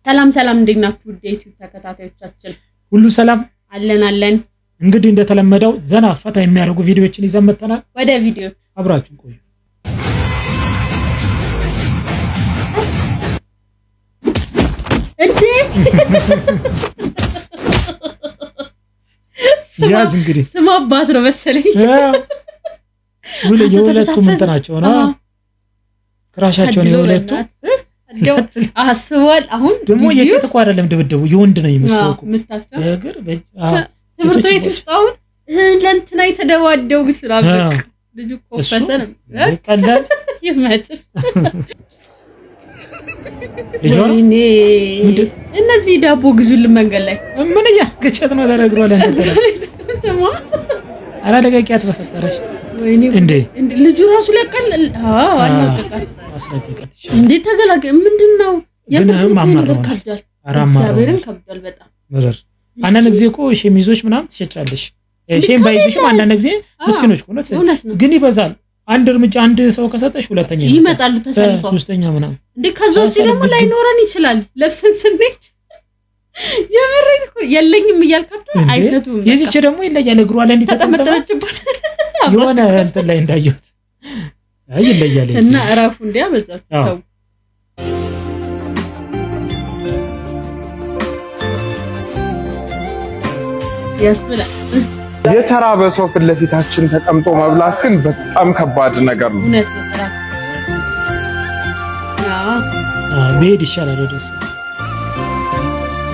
ሰላም ሰላም እንዴት ናችሁ? ዩቲዩብ ተከታታዮቻችን ሁሉ ሰላም አለን። እንግዲህ እንደተለመደው ዘና ፈታ የሚያደርጉ ቪዲዮዎችን ይዘን መጥተናል። ወደ ቪዲዮ አብራችሁን ቆዩ። እንዴ ያዝ እንግዲህ ስማ አባት ነው መሰለኝ። ሁሉ የሁለቱ ምንተናቸው ነው ክራሻቸውን የሁለቱ እንደው አስዋል አሁን ደግሞ የሴት እኮ አይደለም ድብድቡ የወንድ ነው የሚመስለው እኮ እግር ትምህርት ቤት ውስጥ አሁን ለእንትና የተደባደው ግትራበቅ ልጅ ኮፈሰ ነው ቀላል ይመጭስ ልጆን እነዚህ ዳቦ ግዙልን መንገድ ላይ ምን ያገጨት ነው ተረግሯል እንተማ አራ ደቂቃት በፈጠረሽ ወይኔ እንዴ ልጁ ራሱ ለቀል አልማቀቃት አስረቀቀት እንዴ ተገላገ ምንድነው የምንማማር ነው እግዚአብሔርን ከብዷል በጣም ወደር አንዳንድ ጊዜ እኮ ሸሚዞች ምናምን ትሸጫለሽ ሸም ባይዝሽም አንዳንድ ጊዜ ምስኪኖች ሆነት ግን ይበዛል አንድ እርምጃ አንድ ሰው ከሰጠሽ ሁለተኛ ይመጣሉ ተሰልፈው ሶስተኛ ምናምን እንዴ ከዛው ደግሞ ላይኖረን ይችላል ለብሰን ስንሄድ የምሬን እኮ የለኝም እያልካችሁ አይፈቱም የዚች ደግሞ ይለያል እግሯ ላይ ተጠመጠመችባት የሆነ እንትን ላይ እንዳየሁት ይለያል እና እራፉ እንዲያበዛው ያስብላ የተራበ ሰው ፊት ለፊታችን ተቀምጦ መብላት ግን በጣም ከባድ ነገር ነው። እውነት ነው። ቤድ ይሻላል ወደስ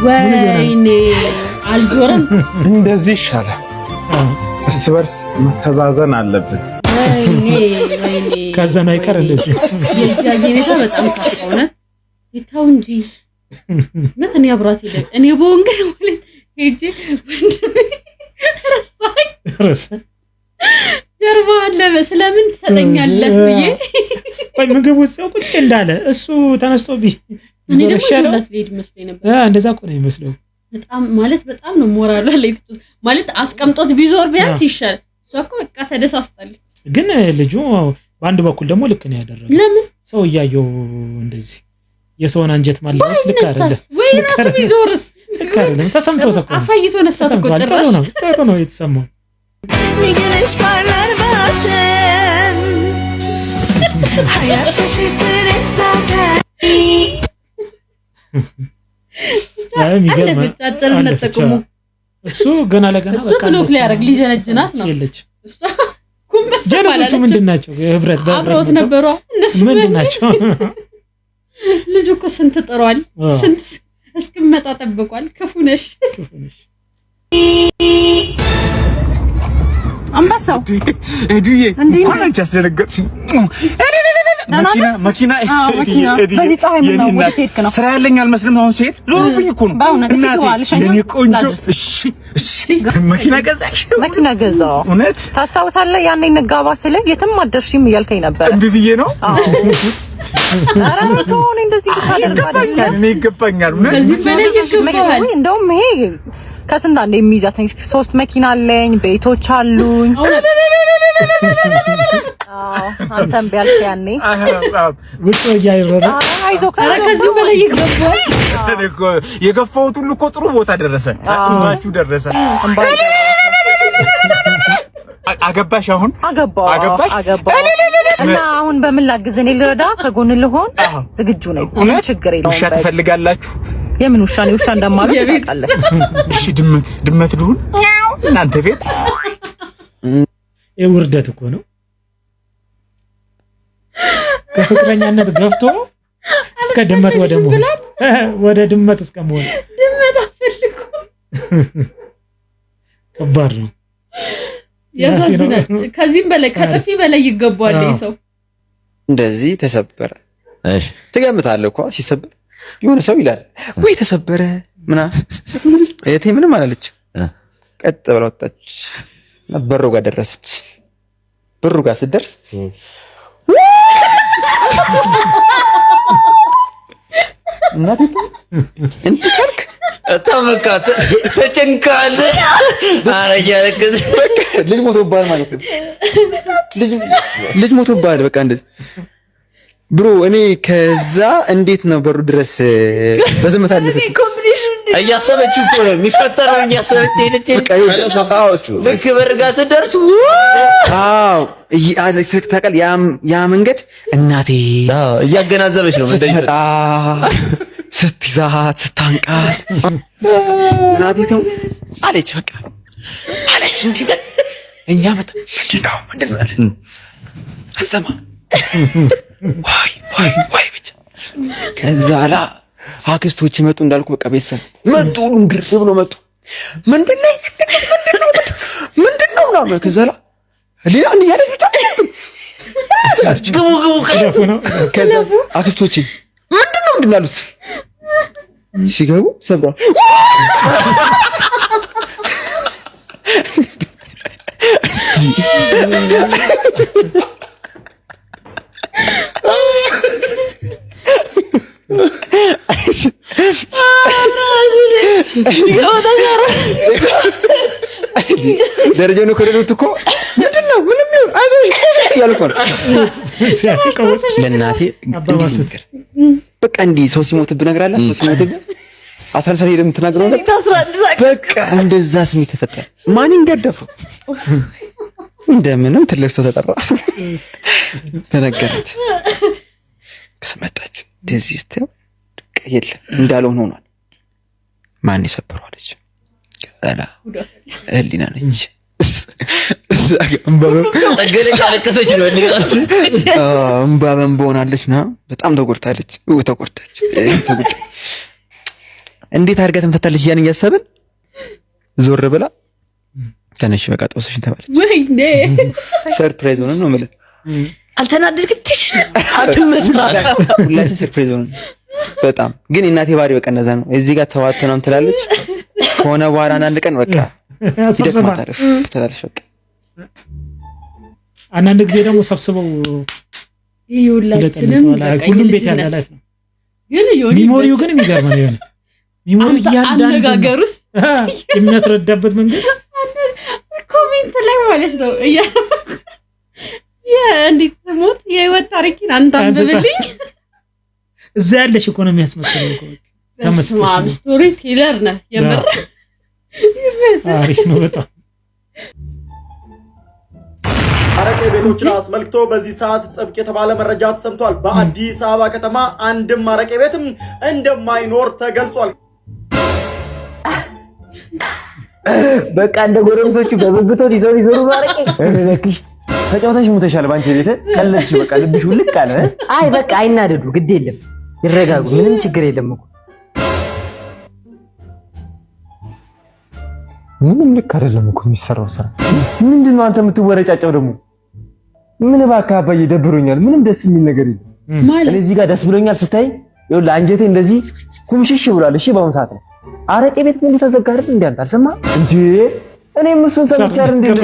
ወይኔ አልጆረም እንደዚህ ይሻላል። እርስ በርስ መተዛዘን አለብን። ወይኔ ከዛና አይቀር እንደዚህ የዚያዚኔታ በጣም ካፈውነ ይታው እንጂ መተን ያብራት ይደግ እኔ ቦንገ ማለት ሄጄ ረሳኝ ጀርባ አለ ስለምን ትሰጠኛለህ ብዬ ወይ ምግቡ ሰው ቁጭ እንዳለ እሱ ተነስቶ ይዘረሻለው እንደዛ እኮ ነው የሚመስለው በጣም ማለት በጣም ነው ሞራሉ ለይት ማለት አስቀምጦት ቢዞር ቢያንስ ይሻል እሷ እኮ በቃ ተደሳስታለች ግን ልጁ በአንድ በኩል ደግሞ ልክ ነው ያደረገው ለምን ሰው ያየው እንደዚህ የሰውን አንጀት ማለስ ልክ አይደለም ወይ ራሱ ቢዞርስ ልክ አይደለም ተሰምቶት እኮ አሳይቶ ነሳት እኮ ጭራሽ ጥሩ ነው የተሰማው ሚግልሽ ባላር ባሰን ሀያት ሽትር ዛተ አለፈጫጭር ነጠቁሙ እሱ ገና ለገና እሱ ብሎክ ሊያረግ ሊጀነጅናት ነው ይለች እሷ ኩምበስ ማለት ምንድናቸው ህብረት አብሮት ነበሩ እነሱ ምንድናቸው ልጅ እኮ ስንት ጥሯል ስንት እስከመጣ ተጠብቋል ክፉ ነሽ አንበሳው እዱዬ እንኳን አንቺ አስደነገጥሽ መኪና በዚህ ፀሐይ ምን ነው ወዴት ሄድክ ነው ስራ ያለኝ አልመስልም አሁን ሴት ዞርብኝ እኮ ነው የኔ ቆንጆ እሺ መኪና ገዛው እውነት ታስታውሳለህ ያኔ እንጋባ ስለ የትም አደርሽም እያልከኝ ነበር እንዴ ብዬ ነው ኧረ ተውኔ እንደዚህ ታደርጋለህ እኔ ይገባኛል እውነት ከዚህ በላይ ይገባል እንደውም ይሄ ከስንት አንዴ የሚይዛት 3 መኪና አለኝ ቤቶች አሉኝ አንተም ቢያልክ ያኔ ውጭ ያይሮራ አይዞህ ከዚህ በላይ ይገባል እኮ የገፋሁት ሁሉ እኮ ጥሩ ቦታ ደረሰ አጥማችሁ ደረሰ አገባሽ አሁን አገባሽ እና አሁን በምን ላግዝ እኔ ልረዳ ከጎን ልሆን ዝግጁ ነኝ ችግር የለውም ውሻ ትፈልጋላችሁ የምን ውሻ ነው ውሻ እንደማለት ታውቃለህ እሺ ድመት ልሁን እናንተ ቤት የውርደት እኮ ነው ከፍቅረኛነት ገፍቶ እስከ ድመት ወደ ድመት እስከመሆን ድመት አፈልኩ ከባድ ነው ያሳዝናል ከዚህም በላይ ከጥፊ በላይ ይገባል ሰው እንደዚህ ተሰበረ እሺ ትገምታለህ እኮ ሲሰበር የሆነ ሰው ይላል ወይ ተሰበረ እቴ ምንም አላለች ቀጥ ብላ ወጣች በሩ ጋር ደረሰች በሩ ጋር ስትደርስ እናቴ እንት ካልክ ተመካተ ተጨንቃለ አረጃለከስ በቃ ልጅ ሞቶብሃል ማለት ነው ልጅ ሞቶብሃል በቃ እንደዚህ ብሮ እኔ ከዛ እንዴት ነው በሩ ድረስ በዝምታ አለፈች። እያሰበችው እኮ ነው የሚፈጠረው። እያሰበች ሄደች። ልክ በር ጋር ስትደርሱ አዎ ታውቃለህ፣ ያ መንገድ እናቴ እያገናዘበች ነው ስትይዛት ስታንቃት እናቴ ተው አለች። በቃ አለች እንዲህ እኛ ምንድን ነው አለ አሰማ ዋይ ብቻ ከዛ ላ አክስቶች መጡ እንዳልኩ በቃ ቤተሰብ መጡ። ሁሉም ግርፍ ብሎ መጡ። ምንድነው ነው ከዛ ላ ሌላ እንዴ ያለች ብቻ ከዛ አክስቶች ምንድነው አሉት። ሲገቡ ሰብራ ደረጃው ነው ከደሉት እኮ ምንድነው ምንም ይሁን አይዞህ ያልኩ ነው ለእናቴ በቃ እንዲህ ሰው ሲሞትብህ ነግራለህ። ሰው ሲሞትብህ 11 ሰዓት የምትናገረው በቃ እንደዛ ስሜት ተፈጠረ። ማን ይንገደፈው እንደምንም ትልቅ ሰው ተጠራ ተነገራት። ስመጣች እንደዚህ ስትል የለም እንዳልሆነ ሆኗል። ማን ይሰብረው አለች። ከዛላ ህሊና ነች ተገለጭ አለቀሰች ነው እንባበን በሆናለችና በጣም ተጎድታለች። ተጎድታች እንዴት አድርጋ ተምታታለች። ያን እያሰብን ዞር ብላ ተነሽ በቃ ጦስሽን ተባለች። ወይኔ ሰርፕራይዝ ሆነ ነው ማለት አልተናደድክትሽ አትመጣ ሁላችን ሰርፕራይዝ ሆነ በጣም ግን እናቴ ባሪ በቃ እንደዛ ነው። እዚህ ጋር ተዋተናም ትላለች ከሆነ በኋላ አንድ ቀን በቃ ይደስማታል ትላለች። በቃ አንዳንድ ጊዜ ደግሞ ሰብስበው ይውላችንም ሁሉም ቤት ያለ ላይፍ ነው። ግን ሚሞሪው ግን የሚገርም ነው። የሆነ ሚሞሪ ያንዳንዱስ የሚያስረዳበት መንገድ ኮሜንት ላይ ማለት ነው እንዴት ስሞት የህይወት ታሪክን አንተ አንብብልኝ እዛ ያለሽ እኮ ነው የሚያስመስለው እኮ ተመስማም ስቶሪ ቴለር ነህ የምር አሪፍ ነው በጣም። አረቄ ቤቶችን አስመልክቶ በዚህ ሰዓት ጥብቅ የተባለ መረጃ ተሰምቷል። በአዲስ አበባ ከተማ አንድም አረቄ ቤትም እንደማይኖር ተገልጿል። በቃ እንደ ጎረምሶቹ በብብቶት ይዘው ነው አረቄ እረክሽ ተጫውተሽ ሙተሻል። ባንቺ ቤት ቀለልሽ በቃ ልብሽ ውልቅ አለ። አይ በቃ አይናደዱ፣ ግድ የለም ይረጋጉ፣ ምንም ችግር የለም እኮ ምንም ልክ አይደለም እኮ የሚሰራው ስራ። ምንድነው አንተ የምትወረጫጨው ደግሞ? ምን እባክህ አባዬ ደብሮኛል። ምንም ደስ የሚል ነገር የለም። እኔ እዚህ ጋር ደስ ብሎኛል ስታይ ይኸውልህ አንጀቴ እንደዚህ ኩምሽሽ ብሏል። እሺ በአሁን ሰዓት ነው አረቄ ቤት ሙሉ ተዘጋ አይደል? እንዴ አንተ አልሰማህ እንዴ? እኔም እሱን ሰምቻለሁ እንዴ ነው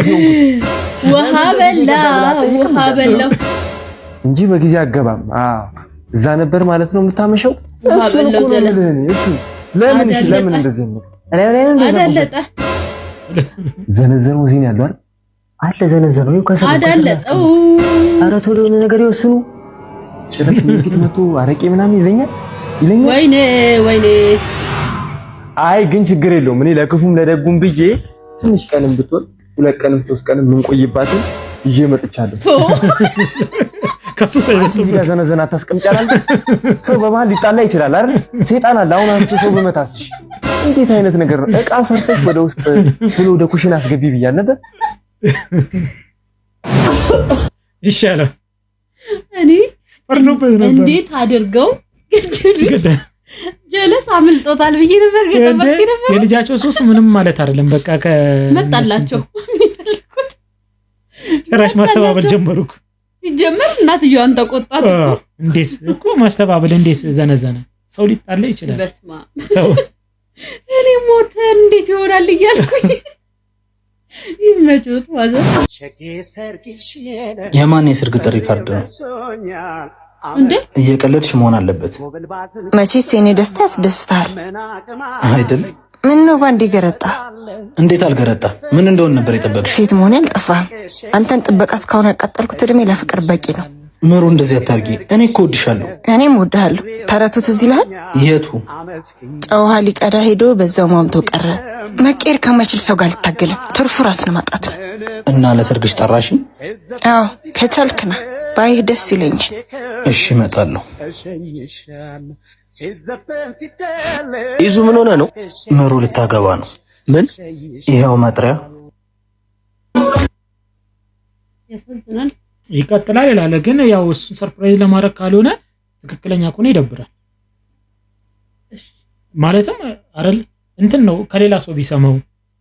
ውሃ በላ እንጂ በጊዜ አገባም። እዛ ነበር ማለት ነው የምታመሸው። ውሃ በላው ጀለስ ለምን እንደዚህ ነው? አዳለጠ ዘነዘነው እዚህ ነው ያለው አይደል? አለ ዘነዘነው ይከሰው አዳለጠው። ኧረ ቶሎ የሆነ ነገር ይወስኑ። ጭራሽ ምልክት መቶ አረቄ ምናምን ይለኛል። ወይኔ አይ ግን ችግር የለውም። እኔ ለክፉም ለደጉም ብዬ ትንሽ ቀንም ብትሆን 2 ቀንም 3 ቀንም ምንቆይባትን ይዤ መጥቻለሁ። ከሱ ሳይወጡ ዘነዘና ታስቀምጫላል። ሰው በመሃል ሊጣላ ይችላል አይደል? ሰይጣን አለ። አሁን አንቺ ሰው በመታስሽ እንዴት አይነት ነገር ነው? እቃ ሰርተሽ ወደ ውስጥ ብሎ ወደ ኩሽና አስገቢ ብያል ነበር። ይሻላል። እኔ እንዴት አድርገው ጀለስ አምልጦታል ብዬ ነበር። የልጃቸው ሶስ ምንም ማለት አይደለም። በቃ መጣላቸው የሚፈልጉት ጭራሽ ማስተባበል ጀመሩ እኮ። ሲጀመር እናትየዋን ተቆጣት እኮ። እንዴት እኮ ማስተባበል እንዴት ዘነዘነ። ሰው ሊጣላ ይችላል። በስማ ሰው እኔ ሞተ እንዴት ይሆናል እያልኩኝ ይመጩት ዋዘ። የማን የሰርግ ጥሪ ካርድ ነው እንዴ? እየቀለድሽ መሆን አለበት። መቼስ የኔ ደስታ ያስደስታል አይደል? ምን ነው ባንዴ ገረጣ? እንዴት አልገረጣ? ምን እንደሆነ ነበር የጠበቅሽ? ሴት መሆን አልጠፋህም። አንተን ጥበቃ እስካሁን ያቃጠልኩት እድሜ ለፍቅር በቂ ነው። ምሩ እንደዚህ አታርጊ። እኔ እኮ እወድሻለሁ። እኔም እወድሃለሁ። ተረቱ ትዝ ይልሃል? የቱ? ጨው ውሃ ሊቀዳ ሄዶ በዛው ማምቶ ቀረ። መቀየር ከማይችል ሰው ጋር ልታገለ ትርፉ ራስን ማጣት ነው። እና ለሰርግሽ ጠራሽኝ? አዎ ከቻልክ ና ባይህ ደስ ይለኛል። እሺ እመጣለሁ። ይዙ ምን ሆነ ነው? ምሩ ልታገባ ነው። ምን? ይሄው መጥሪያ። ያሳዝናል። ይቀጥላል ይላል። ግን ያው እሱን ሰርፕራይዝ ለማድረግ ካልሆነ ትክክለኛ ከሆነ ይደብራል። ማለትም አይደል እንትን ነው ከሌላ ሰው ቢሰማው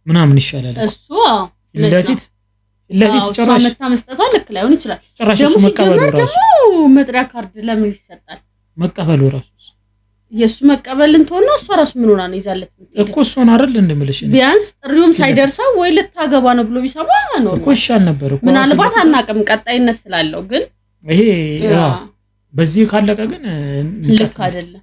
ምናምን ይሻላል። እሱ ለፊት ጭራሽ መታ መስጠቷ ልክ ላይሆን ይችላል። ደግሞ መቀበሉ ራሱ መጥሪያ ካርድ ለምን ይሰጣል? መቀበሉ ራሱ የሱ መቀበልን ተወና እሷ ራሱ ምን ሆና ነው ይዛለት እኮ እሱን አይደል እንደምልሽ ቢያንስ ጥሪውም ሳይደርሰው ወይ ልታገባ ነው ብሎ ቢሰማ ነው እኮ ይሻል ነበር እኮ። ምናልባት አናቅም ቀጣይነት ስላለው ግን ይሄ በዚህ ካለቀ ግን ልክ አይደለም።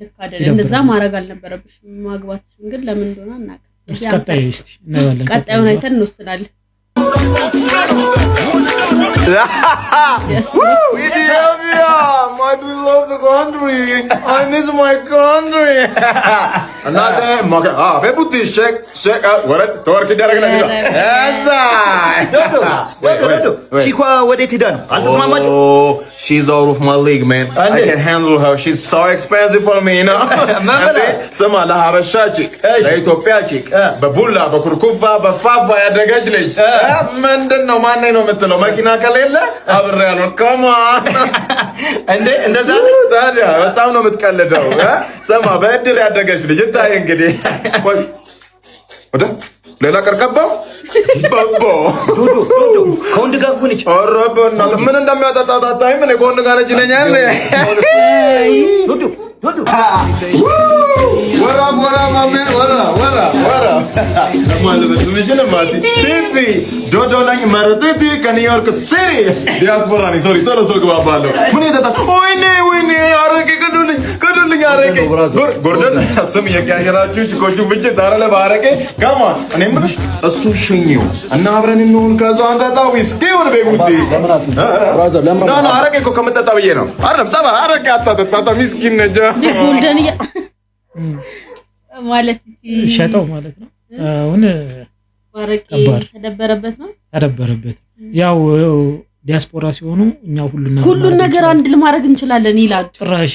ልክ አይደለም። እንደዛ ማድረግ አልነበረብሽም። ማግባትሽን ግን ለምን እንደሆነ አናቅም። ቀጣይ እስቲ እናያለን። ቀጣዩን አይተን እንወስናለን። Ethiopia, my beloved country. I miss my country. Another market. Bebuti shake. What? Torque derek na dito. Chikwa ወዴት ሄዳ ነው? አልተስማማችሁ? Oh, she's out of my league, man. I can handle her. She's so expensive for me, you know. ስማ ለሀበሻ ቺክ፣ ለኢትዮጵያ ቺክ፣ በቡላ በኩርኩፋ በፋፋ ያደገች ልጅ ምንድነው ማን ነው የምትለው? መኪና ከሌለ አብሬ ያለው ከማን እንዴ እንደዛ ታዲያ በጣም ነው የምትቀልደው። ስማ በእድር ያደገች ልጅ ታይ እንግዲህ ወደ ሌላ ቀርቀባው ባቦ ዱዱ ከወንድ ጋር እኮ ነች። አረበና ምን እንደሚያጣጣጣይ ምን ከወንድ ጋር ነች ይለኛል። ዱዱ ወራ ማመን ወራ ማለት ነው ማለት ቲቲ ዶዶ ነኝ ማረቴቲ ከኒውዮርክ ሲቲ ዲያስፖራ ነኝ። ሶሪ ቶሎ ሰው ግባባለሁ። ምን ይተታ ወይኔ አረቄ ከዱልኝ አረቄ ጎርደን ስም የቀያየራችሁ ሽኮቹ ብቻ ታረለ ባረቄ ጋማ እኔ ምንሽ እሱ ሽኝው እና አብረን እንሆን ከዛ አንተ ታው እስኪውን በጉቲ ና አረቄ እኮ ከመጠጣ ብዬ ነው አይደለም ሰባ አረቄ አጣጣጣ ምስኪን ነጃ ጎልደን ማለት ሸጠው ማለት ነው። አሁን ባረቄ ተደበረበት ነው ተደበረበት። ያው ዲያስፖራ ሲሆኑ እኛ ሁሉን ነገር አንድ ለማድረግ እንችላለን ይላል። ጭራሽ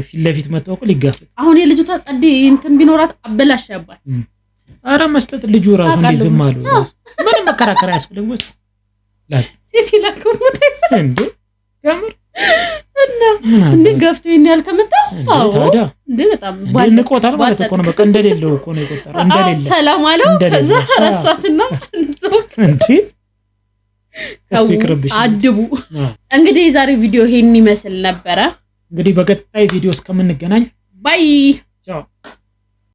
ፊት ለፊት መጥተው ሊጋፈጥ አሁን የልጅቷ ጸዴ እንትን ቢኖራት አበላሽባት። አረ መስጠት ልጁ ራሱ እንዲዝም አሉ ምንም መከራከር አያስፈልግም። ወስ ላይ ሴት ይላከሙት እንዴ ያምር እንዴ ገፍቶ ይኛል ከመጣ አዎ እንዴ በጣም ባልንቆታል ማለት እኮ ነው። በቃ እንደሌለው እኮ ነው የቆጠረው። እንደሌለ ሰላም አለው ከዛ ረሳትና እንዴ እሱ ይቅርብሽ አድቡ። እንግዲህ የዛሬ ቪዲዮ ይሄን ይመስል ነበረ። እንግዲህ በቀጣይ ቪዲዮ እስከምንገናኝ ባይ